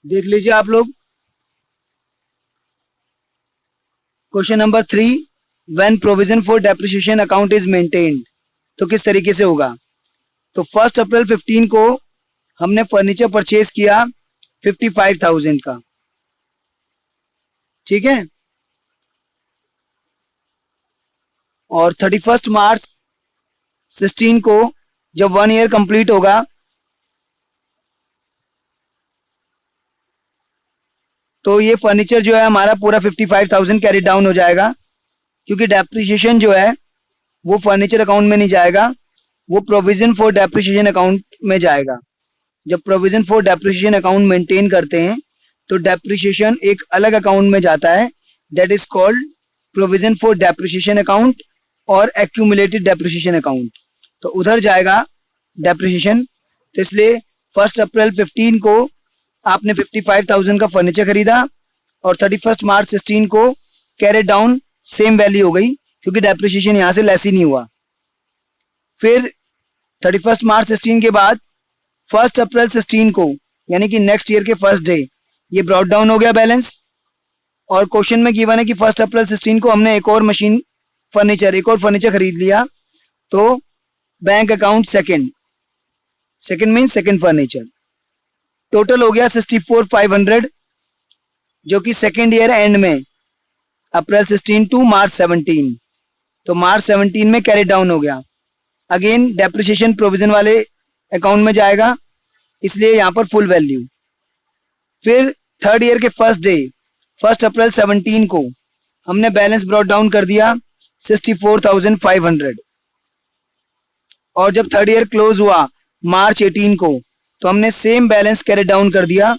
देख लीजिए आप लोग। Question number 3, when provision for depreciation account is maintained, तो किस तरीके से होगा। तो 1 अप्रैल 15 को हमने फर्नीचर परचेज किया 55,000 का, ठीक है। और 31 मार्च 16 को जब 1 ईयर कंप्लीट होगा तो ये फर्नीचर जो है हमारा पूरा 55,000 कैरी डाउन हो जाएगा, क्योंकि डेप्रिसिएशन जो है वो फर्नीचर अकाउंट में नहीं जाएगा, वो प्रोविजन फॉर डेप्रिसिएशन अकाउंट में जाएगा। जब provision for depreciation account maintain करते हैं तो डेप्रिसिएशन एक अलग अकाउंट में जाता है, that is called provision for depreciation account और एक्यूमुलेटेड डेप्रिसिएशन अकाउंट। तो उधर जाएगा डेप्रिसिएशन। तो इसलिए 1 अप्रैल 15 को आपने 55,000 का फर्नीचर खरीदा और 31 मार्च 16 को कैरेट डाउन सेम वैल्यू हो गई, क्योंकि डेप्रिसिएशन यहाँ से लेस ही नहीं हुआ। फिर 31 मार्च 16 के बाद 1 अप्रैल 16 को यानी कि नेक्स्ट ईयर के फर्स्ट डे ये ब्रॉट डाउन हो गया बैलेंस। और क्वेश्चन में गिवन है कि 1 अप्रैल 16 को हमने एक और फर्नीचर खरीद लिया, तो bank account second mean second furniture, total हो गया 64,500, जो कि सेकेंड ईयर एंड में अप्रैल 16 टू मार्च 17, तो मार्च 17 में कैरी डाउन हो गया। अगेन डेप्रिसिएशन प्रोविजन वाले अकाउंट में जाएगा, इसलिए यहाँ पर फुल वैल्यू। फिर थर्ड ईयर के फर्स्ट डे 1 अप्रैल 17 को हमने बैलेंस ब्रॉट डाउन कर दिया 64,500, और जब थर्ड ईयर क्लोज हुआ मार्च 18 को तो हमने सेम बैलेंस कैरी डाउन कर दिया,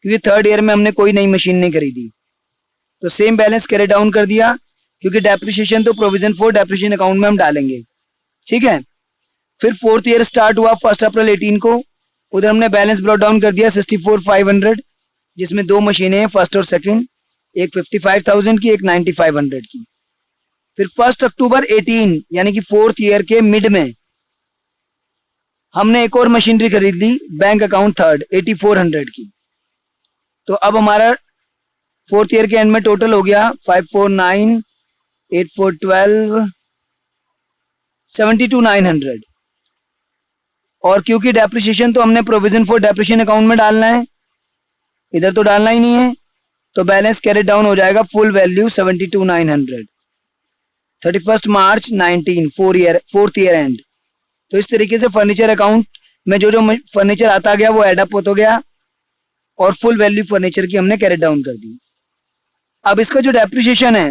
क्योंकि थर्ड ईयर में हमने कोई नई मशीन नहीं खरीदी, तो सेम बैलेंस कैरी डाउन कर दिया, क्योंकि डेप्रिसिएशन तो प्रोविजन फॉर डेप्रिसिएशन अकाउंट में हम डालेंगे, ठीक है। फिर फोर्थ ईयर स्टार्ट हुआ 1 अप्रैल 18 को, उधर हमने बैलेंस ब्रॉट डाउन कर दिया 64,500, जिसमें दो मशीनें हैं फर्स्ट और सेकंड, एक 55,000 की, एक 9500 की। फिर 1 अक्टूबर 18 यानी कि फोर्थ ईयर के मिड में हमने एक और मशीनरी खरीद ली, बैंक अकाउंट थर्ड 8400 की। तो अब हमारा फोर्थ ईयर के एंड में टोटल हो गया 549, 8412, 72,900। और क्योंकि डेप्रिसिएशन तो हमने प्रोविजन फॉर डेप्रिसिएशन अकाउंट में डालना है, इधर तो डालना ही नहीं है, तो बैलेंस कैरी डाउन हो जाएगा full value 72,900, 31 March 19, fourth year and. तो इस तरीके से फर्नीचर अकाउंट में जो जो फर्नीचर आता गया वो एडअप होता गया और फुल वैल्यू फर्नीचर की हमने कैरी डाउन कर दी। अब इसका जो डेप्रिसिएशन है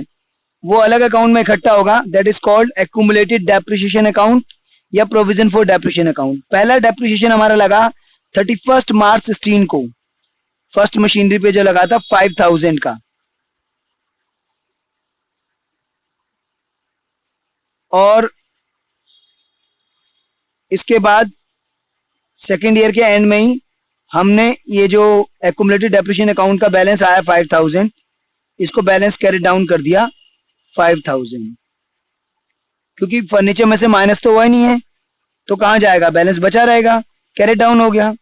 वो अलग अकाउंट में इकट्ठा होगा, that is called accumulated depreciation account या प्रोविजन फॉर डेप्रिसिएशन अकाउंट। पहला डेप्रिसिएशन हमारा लगा 31 मार्च 16 को, फर्स्ट मशीनरी पे जो लगा था 5,000 का, और इसके बाद सेकेंड ईयर के एंड में ही हमने ये जो एक्यूमुलेटेड डेप्रिसिएशन अकाउंट का बैलेंस आया 5,000, इसको बैलेंस कैरी डाउन कर दिया 5,000, क्योंकि फर्नीचर में से माइनस तो हुआ ही नहीं है, तो कहाँ जाएगा, बैलेंस बचा रहेगा, कैरी डाउन हो गया।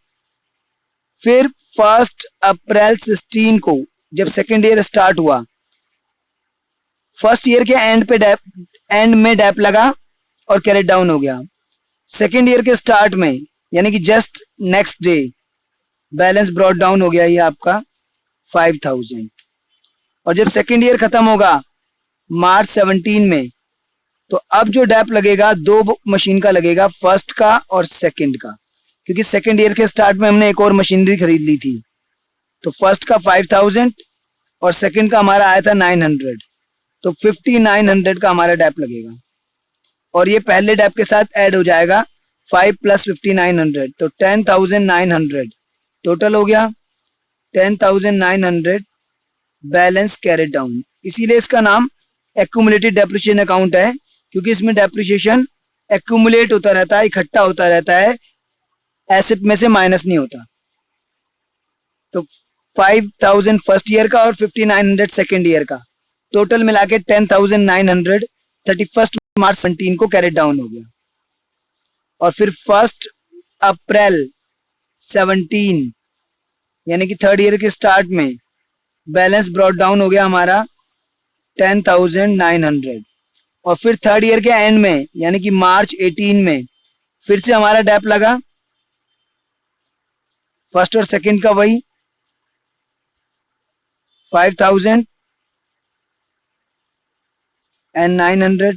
फिर 1 अप्रैल 16 को जब सेकेंड ईयर स्टार्ट हुआ, फर्स्ट ईयर के एंड में डेप लगा और कैरी डाउन हो गया। सेकेंड ईयर के स्टार्ट में यानी कि just next day balance brought down हो गया ये आपका 5,000, और जब सेकेंड ईयर खत्म होगा मार्च 17 में, तो अब जो डेप लगेगा दो मशीन का लगेगा, फर्स्ट का और सेकंड का, क्योंकि सेकेंड ईयर के स्टार्ट में हमने एक और मशीनरी खरीद ली थी, तो फर्स्ट का 5,000 और सेकंड का हमारा आया था 900, तो 5900 का हमारा डेप लगेगा, और ये पहले डेप के साथ ऐड हो जाएगा 5 + 5900, तो 10,900 टोटल हो गया, 10,900 बैलेंस कैरिड डाउन। इसीलिए इसका नाम एक्यूमुलेटेड डेप्रिसिएशन अकाउंट है, क्योंकि इसमें डेप्रिसिएशन एक्यूमुलेट होता रहता है, इकट्ठा होता रहता है, एसेट में से माइनस नहीं होता। तो 5,000 फर्स्ट ईयर का और 5900 सेकेंड ईयर का, टोटल मिला के 10,900 31 मार्च 17 को कैरिड डाउन हो गया। और फिर 1 अप्रैल 17 यानी कि थर्ड ईयर के स्टार्ट में बैलेंस ब्रॉट डाउन हो गया हमारा 10,900, और फिर थर्ड ईयर के एंड में यानी कि मार्च 18 में फिर से हमारा डेप लगा, फर्स्ट और सेकंड का वही 5,000 एंड 900,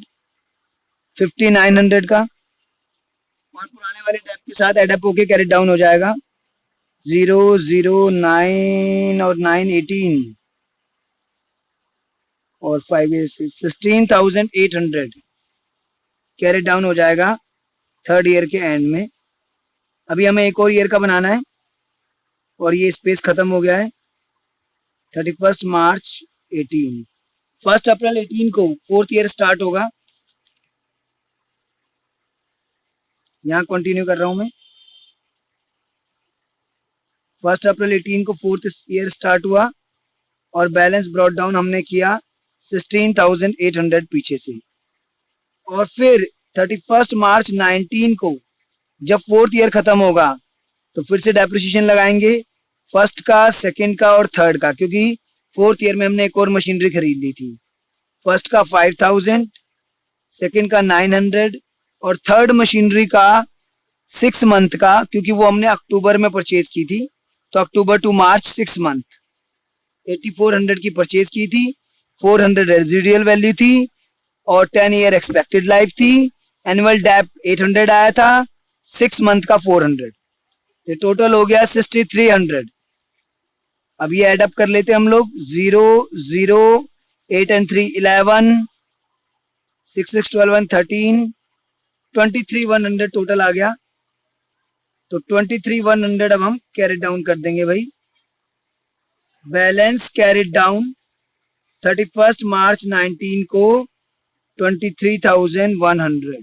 5,900 का, और पुराने वाले डेप के साथ एडअप होके कैरी डाउन हो जाएगा 009 और 918 और 16,800 कैरी डाउन हो जाएगा थर्ड ईयर के एंड में। अभी हमें एक और ईयर का बनाना है और ये स्पेस खत्म हो गया है 31 मार्च 18, 1 अप्रैल 18 को फोर्थ ईयर स्टार्ट होगा। यहाँ कंटिन्यू कर रहा हूं मैं। 1 अप्रैल 18 को फोर्थ ईयर स्टार्ट हुआ और बैलेंस ब्रॉट डाउन हमने किया 16,800 पीछे से, और फिर 31 मार्च 19 को जब फोर्थ ईयर खत्म होगा तो फिर से डेप्रिसिएशन लगाएंगे, फर्स्ट का, सेकंड का और थर्ड का, क्योंकि फोर्थ ईयर में हमने एक और मशीनरी खरीद ली थी। फर्स्ट का 5,000, सेकंड का 900 और थर्ड मशीनरी का 6 मंथ का, क्योंकि वो हमने अक्टूबर में परचेज की थी, तो अक्टूबर टू मार्च 6 मंथ 8400 की परचेज की थी, 400 रेजिडुअल वैल्यू थी और 10 ईयर एक्सपेक्टेड लाइफ थी। एनुअल डेप 800 आया था, 6 मंथ का 400, तो टोटल हो गया 6,300। अब ये एडअप कर लेते हम लोग, 0 0 8 and 3 11, 6 6 12 and 13, 23,100 टोटल आ गया। तो 23,100 अब हम कैरी डाउन कर देंगे भाई। बैलेंस कैरी डाउन 31 मार्च 19 को 23,100।